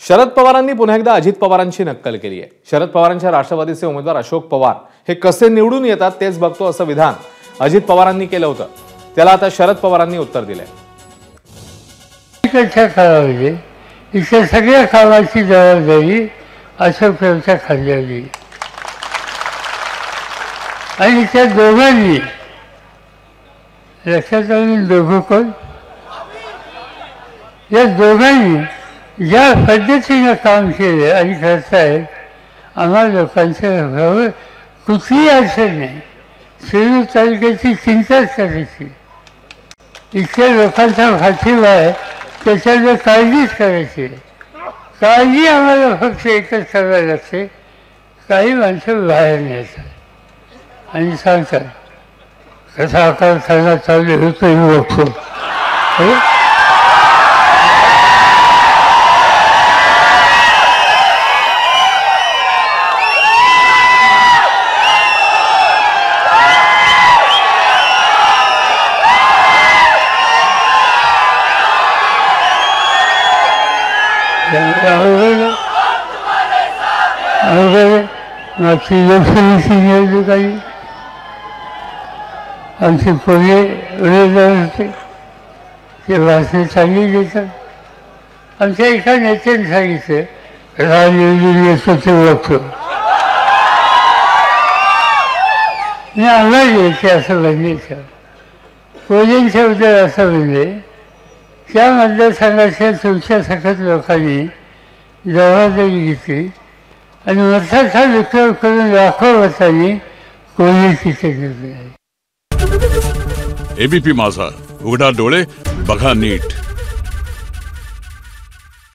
शरद पवारांनी पुन्हा एकदा अजित पवारांची नक्कल केली आहे। शरद पवारांच्या राष्ट्रवादीचे उमेदवार अशोक पवार हे कसे निवडून येतात तेच बघतो असं विधान अजित पवारांनी केलं होतं। त्याला आता शरद पवारांनी उत्तर दिलंय। इथे सगळ्या कामाची जबाबदारी अशोक पवारांच्या खांद्यावर आणि त्या दोघांनी लक्षात आणून दोघं कोण या दोघांनी ज्या पद्धतीनं काम केलं आणि करतायत आम्हाला लोकांच्या कुठलीही अडचण नाही। शिरूर तालुक्याची चिंताच करायची, इतक्या लोकांचा पाठिंबा आहे त्याच्यावर काळजीच करायची। काळजी आम्हाला फक्त एकच करायला लागते, काही माणसं बाहेर न्यायचं आणि सांगतात कसा आकार करण्यात चालू होतो बघतो। मागची लोकसभेची निवडणूक आली, आमचे पोहे उमेदवार होते, ते भाषणे चांगली देतात। आमच्या एका नेत्याने सांगितलं राज निवडून येतो ते ओळखतो, मी आम्हाला यायचे असं बनले। पोहेंच्या बद्दल असं बनले त्या मतदारसंघाच्या तुमच्या सखत लोकांनी जबाबदारी घेतली आणि वर्षाचा विक्रम करून लाखो वर्षांनी कोणीची केली। एबीपी माझा, उघडा डोळे बघा नीट।